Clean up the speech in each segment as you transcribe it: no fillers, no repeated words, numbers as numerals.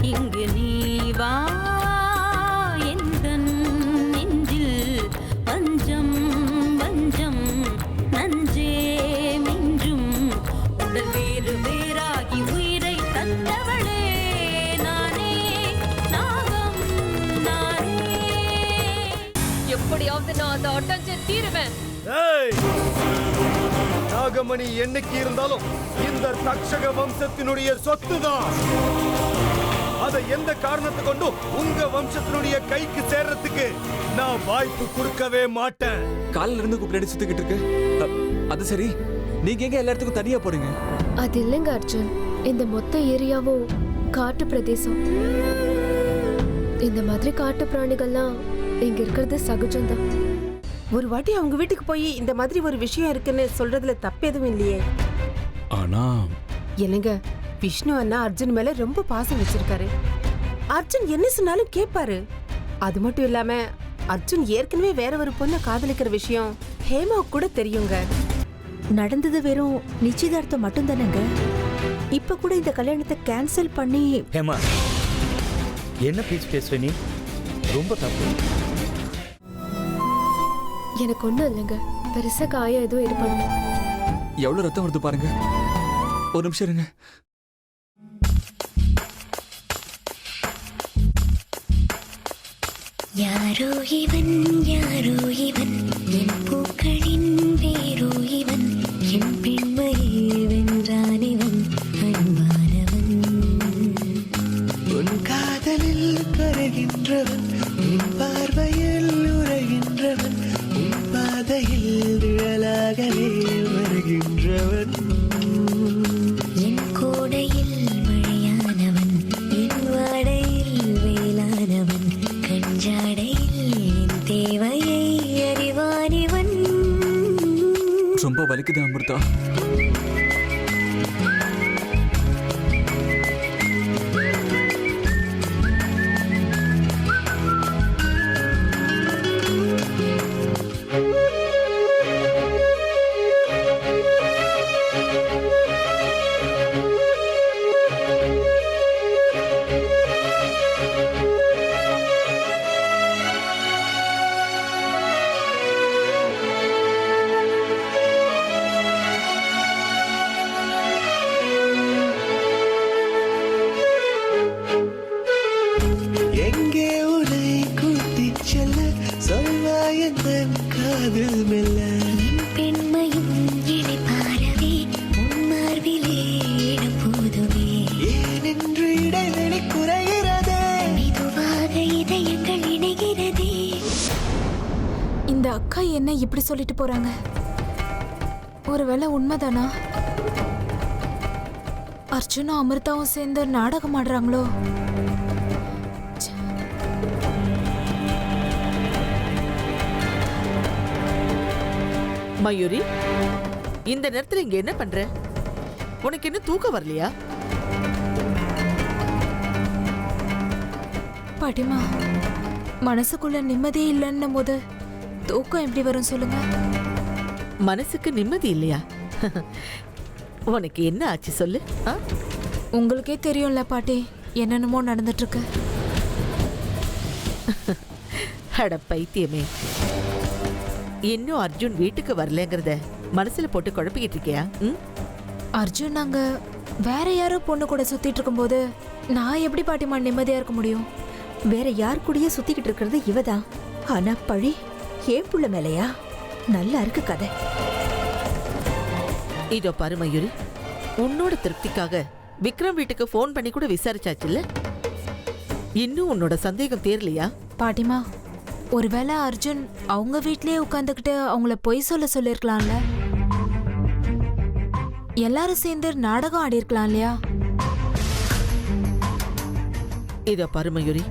இங்கு நீ வா எந்தன் நெஞ்சில் பஞ்சம் வஞ்சம் நஞ்சே மிஞ்சும் உடல் வேறு வேறாகி உயிரை தந்தவளே நானே நாகம் நானே. எப்படியாவது நான் அந்த அட்டஞ்சை தீருவேன். நாகமணி என்னைக்கு இருந்தாலும் இந்த தக்ஷக வம்சத்தினுடைய சொத்துதான். அதை எந்த காரணத்தை கொண்டும் உங்க வம்சத்தினுடைய கைக்கு சேர்றதுக்கு நான் வாய்ப்பு கொடுக்கவே மாட்டேன். காலில இருந்து கூப்பிட்டு சுத்திக்கிட்டு இருக்கு. அது சரி, நீங்க எங்க எல்லா இடத்துக்கும் தனியா போறீங்க? அது இல்லைங்க அர்ஜுன், இந்த மொத்த ஏரியாவும் காட்டு பிரதேசம். இந்த மாதிரி காட்டு பிராணிகள்லாம் இங்க இருக்கிறது சகஜம்தான். ஒரு வாட்டி அவங்க வீட்டுக்கு போய் இந்த மாதிரி ஒரு விஷயம் இருக்குன்னு சொல்றதுல தப்பு எதுவும் இல்லையே. ஆனா இல்லைங்க, விஷ்ணு அண்ணா அர்ஜுன் மேல ரொம்ப பாசம் வச்சிருக்காரு. அர்ஜுன் என்ன சொன்னாலும் கேட்பாரு. அது மட்டும் இல்லாம அர்ஜுன் ஏற்கனவே வேற ஒரு பொண்ணை காதலிக்கிற விஷயம் ஹேமாவுக்கு கூட தெரியுங்க. நடந்தது வெறும் நிச்சயதார்த்தம் மட்டும் தானேங்க. இப்ப கூட இந்த கல்யாணத்தை கேன்சல் பண்ணி. ஹேமா, என்ன பேச்சு பேசுற நீ? ரொம்ப தப்பு. எனக்கு ஒண்ணும் இல்லைங்க, பெருசா காயம் எதுவும் ஏற்படும். எவ்வளவு ரத்தம் வருது பாருங்க. ஒரு நிமிஷம் இருங்க. யாரோ இவன் யாரோ இவன் என் பூக்களின் வேரோ இவன் என் பெண்மையை வென்றான் இவன் அன்பானவன். உன் காதலில் கரைகின்றவன், உன் பார்வையில் உரைகின்றவன், உன் பாதையில் நிழலாகவே வருகின்றவன். என் கோடையில் மழையானவன், என் வாடையில் வேளானவன், கஞ்சாடையில் என் தேவையை அறிவானிவன். ரொம்ப வலிக்குது அமிர்தா. எங்கே உன்னை கூட்டிச் செல்ல சொல்வாய் என் காதில் மெல்ல. என் பெண்மையும் இழைப்பாரவே உன் மார்பிலே இடம் போதுமே. ஏனென்று இடைவெளி குறைகிறதே, மெதுவாக இதயங்கள் இணைகிறதே. இந்த அக்கா என்ன இப்படி சொல்லிட்டு போறாங்க? ஒருவேளை உண்மைதானா? அர்ஜுனும் அமிர்தாவும் சேர்ந்து நாடகம் ஆடுறாங்களோ? மயூரி, இந்த நேரத்துல இங்க என்ன பண்ற? உனக்கு என்ன தூக்கம் வரலையா? பாட்டிமா, மனசுக்குள்ள நிம்மதியே இல்லைன்னும் போது தூக்கம் எப்படி வரும் சொல்லுங்க? மனசுக்கு நிம்மதி இல்லையா? உனக்கு என்ன ஆச்சு சொல்லு. உங்களுக்கே தெரியும்ல பாட்டி, என்னென்னமோ நடந்துட்டு இருக்கு. அட பைத்தியமே, இன்னும் அர்ஜுன் வீட்டுக்கு வரலங்கிறத மனசுல போட்டு குழப்பிக்கிட்டு இருக்கியா? அர்ஜுன் நாங்க வேற யாரோ பொண்ணு கூட சுத்திட்டு இருக்கும்போது நான் எப்படி பாட்டிமா நிம்மதியா இருக்க முடியும்? வேற யார் கூடயே சுத்திக்கிட்டு இருக்கிறது இவதான். ஆனா பழி ஏன் புள்ள மேலையா? நல்லா இருக்கு கதை. இதோ பாரு மயூரி, உன்னோட திருப்திக்காக விக்ரம் வீட்டுக்கு போன் பண்ணி கூட விசாரிச்சாச்சுல்ல? இன்னும் உன்னோட சந்தேகம் தீரலையா? பாட்டிமா, ஒருவேளை அர்ஜுன் அவங்க வீட்லயே உட்காந்துக்கிட்டு அவங்கள பொய் சொல்லிருக்கலாம்ல? எல்லாரும் சேர்ந்து நாடகம் ஆடி இருக்கலாம் இல்லையா? இதோ பாரு மயூரி,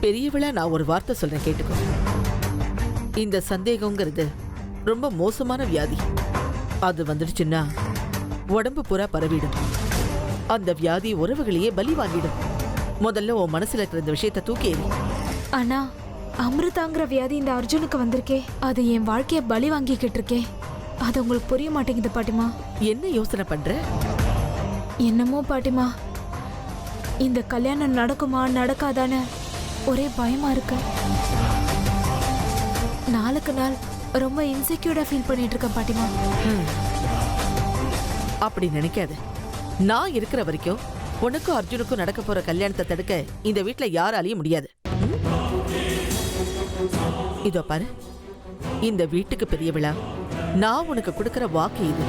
பெரியவளா நான் ஒரு வார்த்தை சொல்றேன் கேட்டுக்கோ. இந்த சந்தேகங்கிறது ரொம்ப மோசமான வியாதி. அது வந்துடுச்சுன்னா உடம்பு பூரா பரவிடும். அந்த வியாதி உறவுகளையே பலி வாங்கிடும். முதல்ல உன் மனசுல இருக்கிற இந்த விஷயத்தை தூக்கி எறி. ஆனா அமிர்தாங்கிற வியாதி இந்த அர்ஜுனுக்கு வந்திருக்கே, அது என் வாழ்க்கைய பலி வாங்கிக்கிட்டு இருக்கே. அது உங்களுக்கு புரிய மாட்டேங்குது பாட்டிமா. என்ன யோசனை பண்ற? என்னமோ பாட்டிமா, இந்த கல்யாணம் நடக்குமா நடக்காதான்னு ஒரே பயமா இருக்கு. நாளுக்கு நாள் ரொம்ப இன்செக்யூர்டா ஃபீல் பண்ணிட்டு இருக்கேன் பாட்டிமா. அப்படி நினைக்காத. நான் இருக்கிற வரைக்கும் உனக்கும் அர்ஜுனுக்கும் நடக்க போற கல்யாணத்தை தடுக்க இந்த வீட்ல யாராலையும் முடியாது. இதோ பாரு, இந்த வீட்டுக்கு பெரிய விழா, நான் உனக்கு கொடுக்கிற வாக்கு இது.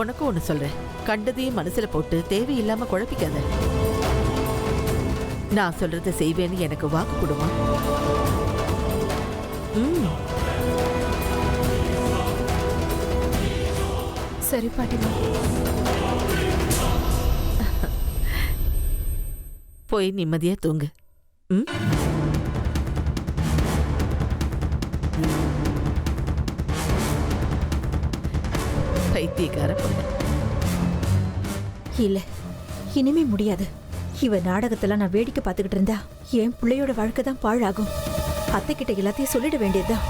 உனக்கும் ஒண்ணு சொல்றேன், கண்டதையும் மனசுல போட்டு தேவையில்லாம குழப்பிக்காத. நான் சொல்றத செய்வேன்னு எனக்கு வாக்கு கொடுமா? சரி பாட்டிமா. போய் நிம்மதியா தூங்கு. பைத்தியக்கார பொண்ணு. இல்ல, இனிமே முடியாது. இவ நாடகத்தெல்லாம் நான் வேடிக்கை பார்த்துக்கிட்டு இருந்தா என் பிள்ளையோட வாழ்க்கை தான் பாழாகும். அத்தை கிட்ட எல்லாத்தையும் சொல்லிட வேண்டியதுதான்.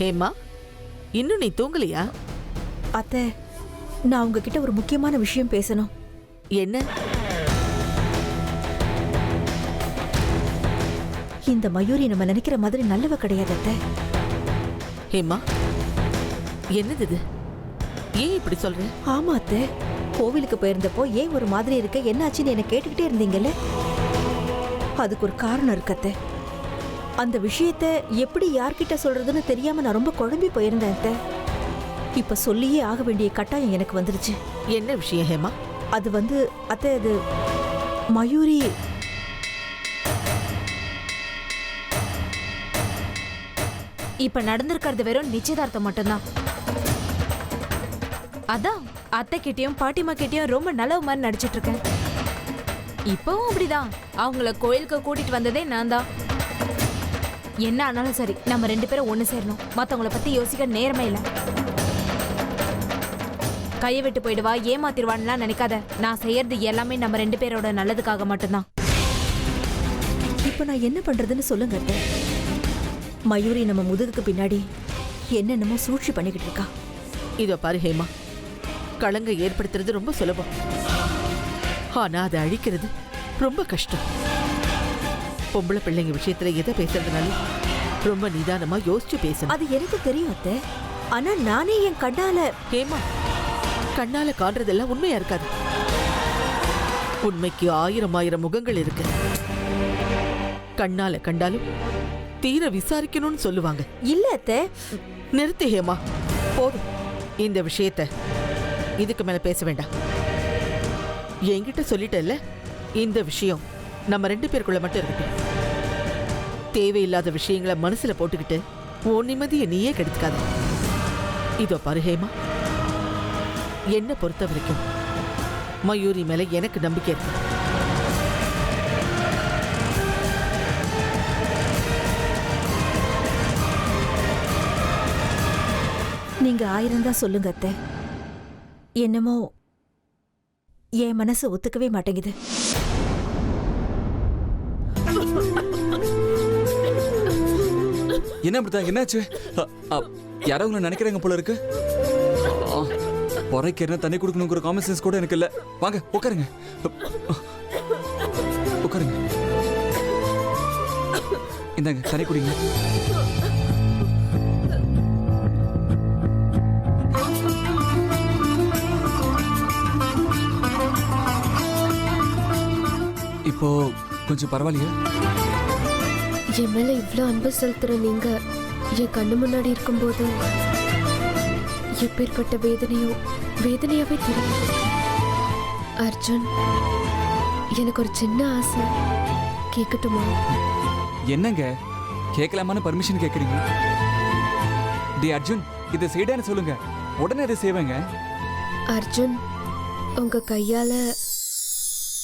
ஹேமா, இன்னும் நீ தூங்கலையா? அத்தை, நான் உங்ககிட்ட ஒரு முக்கியமான விஷயம் பேசணும். என்ன? இந்த மயூரி நம்ம நினைக்கிற மாதிரி நல்லவ கிடையாது அத்தை. ஹேமா, என்னது இது? ஏன் இப்படி சொல்ற? ஆமா அத்தை, கோவிலுக்கு போயிருந்தப்போ ஏன் ஒரு மாதிரி இருக்க, என்னாச்சுன்னு என்ன கேட்டுக்கிட்டே இருந்தீங்கல்ல, அதுக்கு ஒரு காரணம் இருக்கு அத்தை. அந்த விஷயத்த எப்படி யார்கிட்ட சொல்றதுன்னு தெரியாம நான் ரொம்ப குழம்பி போயிருந்தேன் அத்தை. இப்ப சொல்லியே ஆக வேண்டிய கட்டாயம் எனக்கு வந்துருச்சு. என்ன விஷயம் ஹேமா? அது அத்தை, அது மயூரி. இப்ப நடந்திருக்கிறது வெறும் நிச்சயதார்த்தம் மட்டும்தான். அதான் அத்தை கிட்டயும் பாட்டிமா கிட்டயும் ரொம்ப நல்ல மாதிரி நடிச்சிட்டு இருக்கேன். இப்பவும் அப்படிதான். அவங்கள கோயிலுக்கு கூட்டிட்டு வந்ததே நான் தான். என்ன ஆனாலும் சரி, நம்ம 2 பேரும் ஒண்ணு சேரணும். மத்தவங்கள பத்தி யோசிக்க நேரமே இல்லை. கையை விட்டு போயிடுவா, ஏமாத்திடுவான்லாம் நினைக்காத. நான் செய்யறது எல்லாமே நம்ம 2 பேரோட நல்லதுக்காக மட்டும்தான். இப்ப நான் என்ன பண்றதுன்னு சொல்லுங்க அத்தை. மயூரி நம்ம முதுகுக்கு பின்னாடி என்னென்னமோ சூழ்ச்சி பண்ணிக்கிட்டு இருக்கா. இதோ பாரு ஹேமா, களங்க ஏற்படுத்துறது ரொம்ப சுலபம், ஆனா அதை அழிக்கிறது ரொம்ப கஷ்டம். பொம்பளை பிள்ளைங்க விஷயத்துல எதை பேசுறதுனாலும் ரொம்ப நிதானமா யோசிச்சு பேசணும். அது எனக்கு தெரியும் அத்தை. ஆனா நானே என் கண்ணால. ஹேமா, கண்ணால காண்றதெல்லாம் உண்மையா இருக்காது. உண்மைக்கு 1000 முகங்கள் இருக்கு. கண்ணால கண்டாலும் தீர விசாரிக்கணும்னு சொல்லுவாங்க. இல்ல அத்தை. நிறுத்து ஹேமா, போதும். இந்த விஷயத்த இதுக்கு மேல பேச வேண்டாம். என்கிட்ட சொல்லிட்டல்ல, இந்த விஷயம் நம்ம 2 பேருக்குள்ள மட்டும் இருக்கட்டும். தேவையில்லாத விஷயங்களை மனசுல போட்டுக்கிட்டு உன் நிம்மதியை நீயே கெடுத்துக்காத. இதோ பாரு ஹேமா, என்ன பொறுத்த வரைக்கும் மயூரி மேல எனக்கு நம்பிக்கை இருக்கு. நீங்க 1000 தான் சொல்லுங்க அத்தை. என்னமோ என் மனசு ஒத்துக்கவே மாட்டேங்குது. என்ன அப்படித்தான்? என்னாச்சு? யாரோ உங்களை நினைக்கிறாங்க போல இருக்கு. பொறைக்கு என்ன தண்ணி கொடுக்கணுங்கிற காமன் சென்ஸ் கூட எனக்கு இல்ல. வாங்க உட்காருங்க, உட்காருங்க. இந்தாங்க தண்ணி குடிங்க. இப்போ கொஞ்சம் பரவாயில்லையா? என் மேல இவ்ளோ அன்பு செலுத்துற நீங்க என் கண்ணு முன்னாடி இருக்கும்போது எப்பேற்பட்ட வேதனையாவே தெரியும். அர்ஜுன், எனக்கு ஒரு சின்ன ஆசை, கேட்கட்டுமா? என்னங்க கேட்கலாமான்னு பர்மிஷன் கேட்குறீங்க? டி அர்ஜுன், இதை செய்டான்னு சொல்லுங்க, உடனே அதை செய்வேங்க. அர்ஜுன், உங்க கையால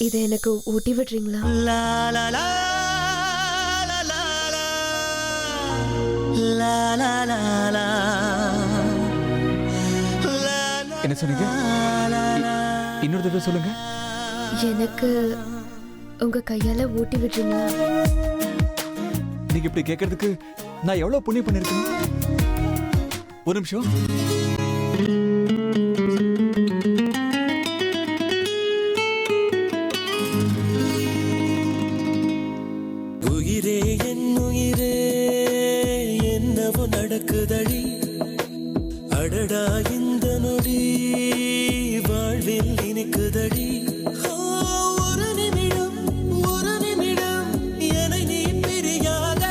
இதை எனக்கு ஊட்டி விடுறீங்களா? என்ன சொன்னீங்க? இன்னொரு தடவை சொல்லுங்க. எனக்கு உங்க கையால ஊட்டி விடுறீங்களா? நீங்க இப்படி கேட்கறதுக்கு நான் எவ்வளவு புண்ணியம் பண்ணிருக்கேன். ஒரு நிமிஷம். உயிரே என் உயிரே என்னவோ நடக்குதடி அடடா இந்த நொடி வாழ்வில் இனிக்குதடி ஒரு நிமிடம் என்னை நீ பிரியாத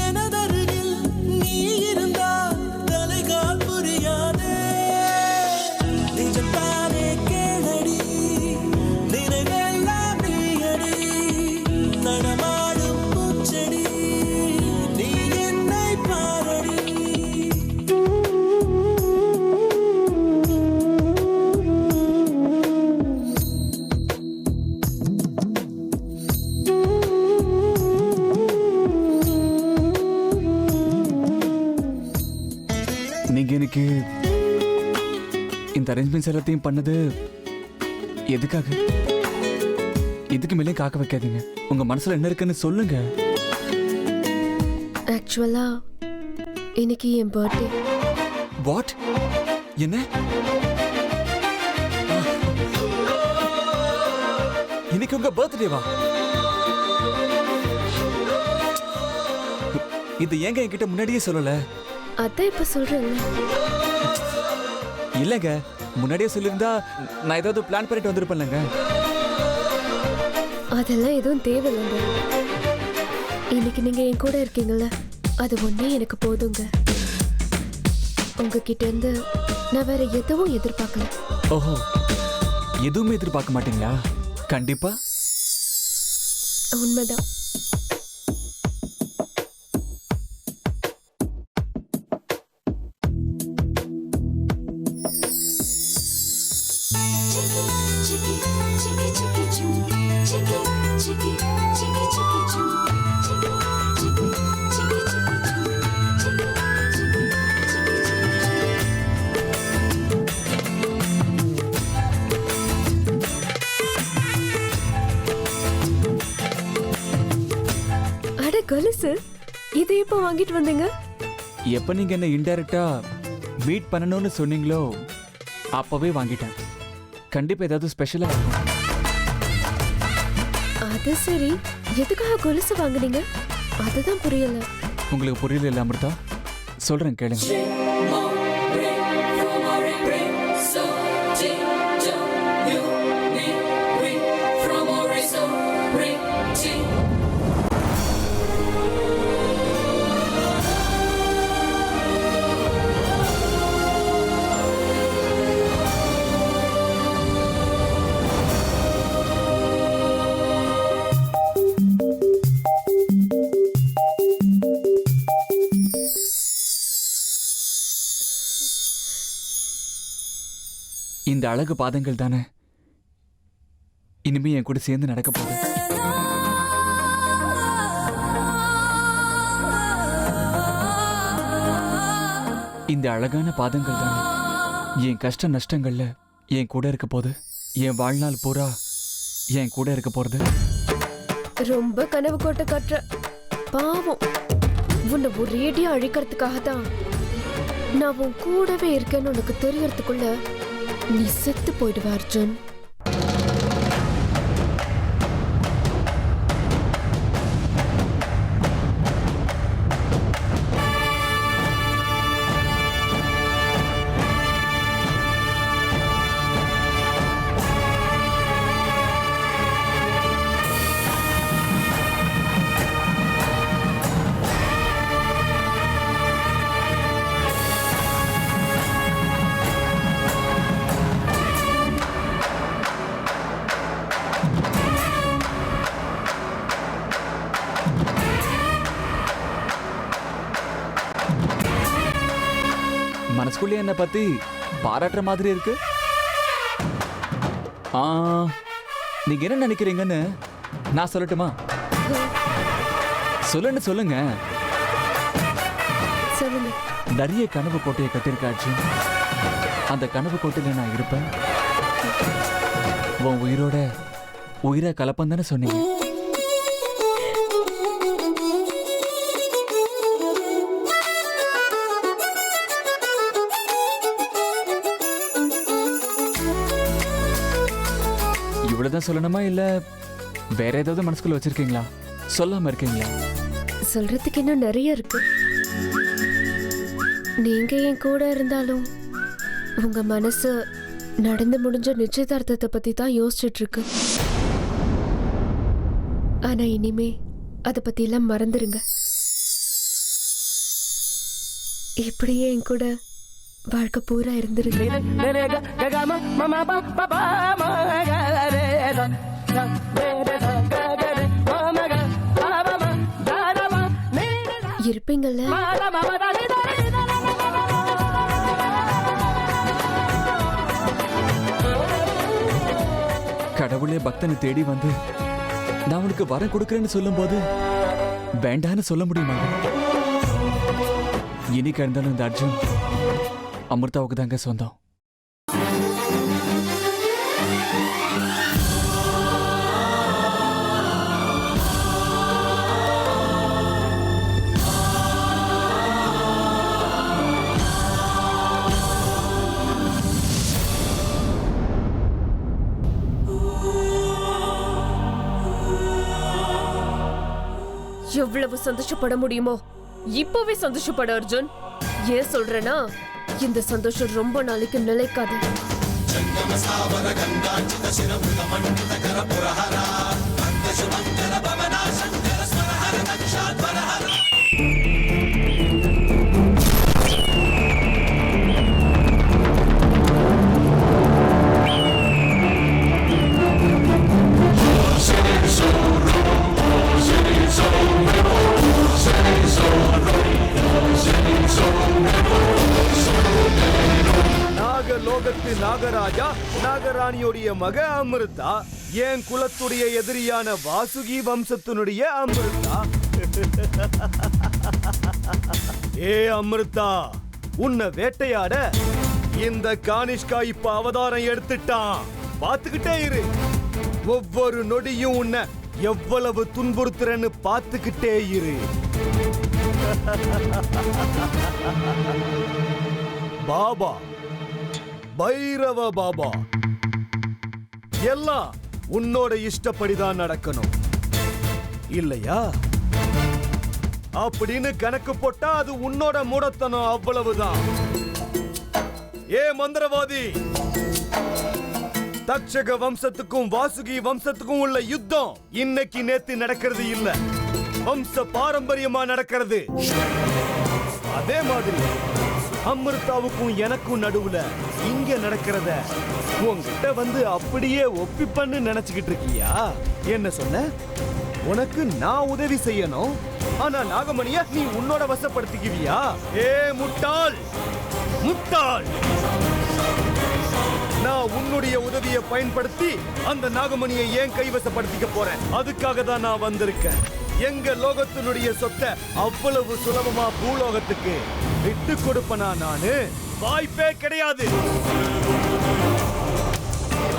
எனதருகில் நீ இருந்தால் தலைகால் புரியாதே நிஜத்தானே கேளடி நினைவெல்லாம் நீயடி நடமாடும் பூச்செடி நீ என்னை பாரடி. நீங்க எனக்கு இந்த அரேஞ்ச்மெண்ட்ஸ் எல்லாத்தையும் பண்ணது எதுக்காக? இதுக்கு மேலே காக்க வைக்காதீங்க. உங்க மனசுல என்ன இருக்குன்னு சொல்லுங்க. ஆக்சுவலா இன்னைக்கு என் பர்த்டே. வாட்? என்ன? இன்னைக்கு உங்க பர்த்டேவா? இது ஏங்க என்கிட்ட முன்னாடியே சொல்லல? அதான் இப்ப சொல்றேன்ல. இல்லங்க, முன்னாடியே சொல்லியிருந்தா நான் ஏதாவது பிளான் பண்ணிட்டு வந்திருப்பேன்லங்க. அதெல்லாம் எதுவும் தேவையில்லைங்க. இன்னைக்கு நீங்க என் கூட இருக்கீங்கல்ல, அது ஒண்ணே எனக்கு போதுங்க. உங்ககிட்ட இருந்து நான் வேற எதுவும் எதிர்பார்க்கல. ஓஹோ, எதுவுமே எதிர்பார்க்க மாட்டீங்களா? கண்டிப்பா உண்மைதான். அட கொலுசு, இது எப்போ வாங்கிட்டு வந்தீங்க? எப்ப நீங்க என்ன இன்டைரக்டா மீட் பண்ணணும்னு சொன்னீங்களோ அப்பவே வாங்கிட்டேன். கண்டிப்பா ஏதாவது ஸ்பெஷலா இருக்கும். அது சரி, எதுக்காக கொலுசு வாங்குனீங்க? அதுதான் புரியல. உங்களுக்கு புரியல அமிர்தா? சொல்றேன் கேளுங்க. இந்த அழகு பாதங்கள் தானே இனிமே என் கூட சேர்ந்து நடக்க போகுது. இந்த அழகான பாதங்கள் தானே என் கஷ்ட நஷ்டங்கள்ல என் கூட இருக்க போகுது. என் வாழ்நாள் பூரா என் கூட இருக்க போறது. ரொம்ப கனவு கோட்டை கட்டுற பாவம். உன்னை ஒரேடியா அழிக்கிறதுக்காக தான் நான் உன் கூடவே இருக்கேன்னு உனக்கு தெரியறதுக்குள்ள நீ செத்து போயிடுவ அர்ஜுன். மனசுக்குள்ளே என்னை பத்தி பாராட்டுற மாதிரி இருக்கு. நீங்க என்ன நினைக்கிறீங்கன்னு நான் சொல்லட்டுமா? சொல்லுங்க. நிறைய கனவு கோட்டையை கட்டிருக்காச்சு. அந்த கனவு கோட்டையில நான் இருப்பேன். உன் உயிரோட உயிரை கலப்பம் தானே சொன்னீங்க. அவ்வளவுதான் சொல்லணுமா இல்ல வேற ஏதாவது மனசுக்குள்ள வச்சிருக்கீங்களா? சொல்லாம இருக்கீங்களா? சொல்றதுக்கு இன்னும் நிறைய இருக்கு. நீங்க என் கூட இருந்தாலும் உங்க மனசு நடந்து முடிஞ்ச நிச்சயதார்த்தத்தை பத்தி தான் யோசிச்சுட்டு இருக்கு. ஆனா இனிமே அதை பத்தி எல்லாம் மறந்துருங்க. இப்படியே என் கூட வாழ்க்கை பூரா இருந்துருங்க. இருப்பீங்கல்ல? கடவுளே பக்தனை தேடி வந்து நான் உனக்கு வரம் கொடுக்கறேன்னு சொல்லும் போது வேண்டான்னு சொல்ல முடியுமா? இன்னைக்கு இருந்தாலும் இந்த அர்ஜுன் அமிர்தாவுக்கு தாங்க சொந்தம். எவ்வளவு சந்தோஷப்பட முடியுமோ இப்பவே சந்தோஷப்பட அர்ஜுன். ஏன் சொல்றேன்னா இந்த சந்தோஷம் ரொம்ப நாளைக்கு நிலைக்காது. நாகலோகத்து நாகராஜா நாகராணியோடைய மக அமிர்தா, என் குலத்துடைய எதிரியான வாசுகி வம்சத்தினுடைய அமிர்தா. ஏ அமிர்தா, உன்னை வேட்டையாட இந்த கானிஷ்கா இப்ப அவதாரம் எடுத்துட்டான். பாத்துக்கிட்டே இரு. ஒவ்வொரு நொடியும் உன்னை எவ்வளவு துன்புறுத்துறன்னு பாத்துக்கிட்டே இரு. பாபா, பைரவ பாபா, எல்லாம் உன்னோட இஷ்டப்படிதான் நடக்கணும் இல்லையா? அப்படின்னு கணக்கு போட்டா அது உன்னோட மூடத்தனம், அவ்வளவுதான். ஏ மந்திரவாதி, தக்ஷக வம்சத்துக்கும் வாசுகி வம்சத்துக்கும் உள்ள யுத்தம் இன்னைக்கு நேத்து நடக்கிறது இல்ல, வம்ச பாரம்பரியமா நடக்கிறது. அதே மாதிரி அமிர்தாவுக்கும் எனக்கும் நடுவுல இங்க நடக்கிறத உன்கிட்ட வந்து அப்படியே ஒப்பிப்பன்னு நினைச்சுக்கிட்டு இருக்கியா? என்ன சொன்ன? உனக்கு நான் உதவி செய்யணும், ஆனா நாகமணிய நீ உன்னோட வசப்படுத்திக்குவியா? ஏ முட்டாள், முட்டாள்! நான் உன்னுடைய உதவியை பயன்படுத்தி அந்த நாகமணியை ஏன் கைவசப்படுத்திக்க போறேன். அதுக்காக தான் நான் வந்திருக்கேன். எங்க லோகத்தினுடைய சொத்தை அவ்வளவு சுலபமா பூலோகத்துக்கு விட்டு கொடுப்பனா? நானு வாய்ப்பே கிடையாது.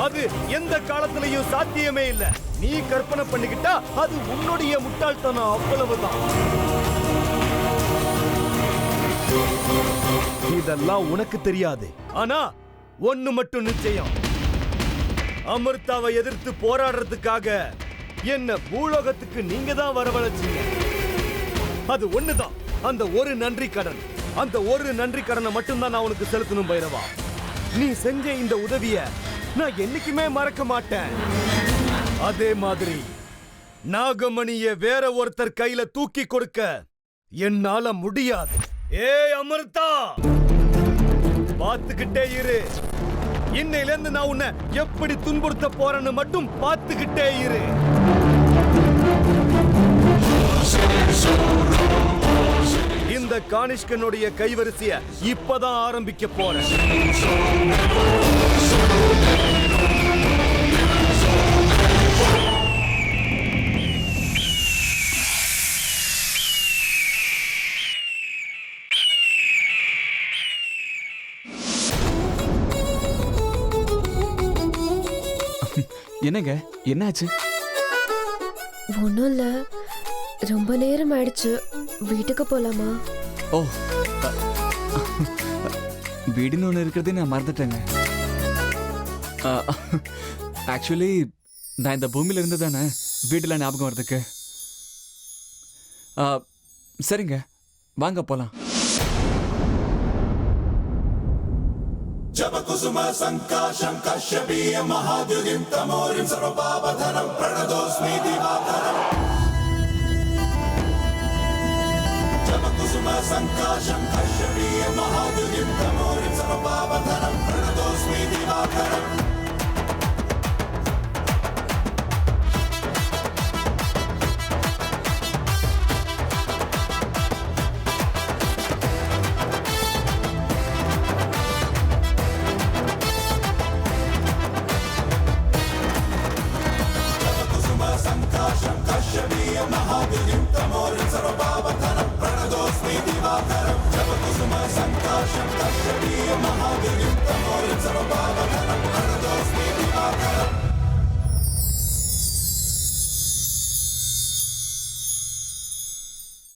அது எந்த காலத்திலையும் சாத்தியமே இல்ல. நீ கற்பனை பண்ணிக்கிட்டா அது உன்னுடைய முட்டாள்தனம், அவ்வளவுதான். இதெல்லாம் உனக்கு தெரியாது. ஆனா ஒண்ணு மட்டும் நிச்சயம், அமிர்தாவை எதிர்த்து போராடுறதுக்காக என்ன பூலோகத்துக்கு நீங்க தான் வரவழைச்சீங்க. அது ஒண்ணுதான், அந்த ஒரு நன்றி கடன். அந்த ஒரு நன்றி கடனை மட்டும்தான் நான் உனக்கு செலுத்தணும் பைரவா. நீ செஞ்ச இந்த உதவிய நான் என்னைக்குமே மறக்க மாட்டேன். அதே மாதிரி நாகமணிய வேற ஒருத்தர் கையில தூக்கி கொடுக்க என்னால முடியாது. ஏ அமிர்தா, பார்த்துக்கிட்டே இரு. இன்னையில இருந்து நான் உன்னை எப்படி துன்புறுத்த போறேன்னு மட்டும் பார்த்துக்கிட்டே இரு. இந்த கானிஷ்கனுடைய கைவரிசைய இப்பதான் ஆரம்பிக்க போறேன். என்னங்க, என்னாச்சு? ஒன்றும் இல்லை, ரொம்ப நேரம் ஆயிடுச்சு, வீட்டுக்கு போலாமா? ஓ, வீடுன்னு ஒன்று இருக்கிறதே நான் மறந்துட்டேங்க. ஆக்சுவலி நான் இந்த பூமியில இருந்து தானே வீட்டுல ஞாபகம் வர்றதுக்கு. சரிங்க, வாங்க போலாம். ஜபகுசும சங்காஷம் கஷ்யபீய மகாத்யுதிம் தமோரிம் சர்வபாபதனம் பிரணதோஸ்மி திவாகரம். ஜபகுசும சங்காஷம் கஷ்யபீய மகாத்யுதிம் தமோரிம் சர்வபாபதனம் பிரணதோஸ்மி திவாகரம்.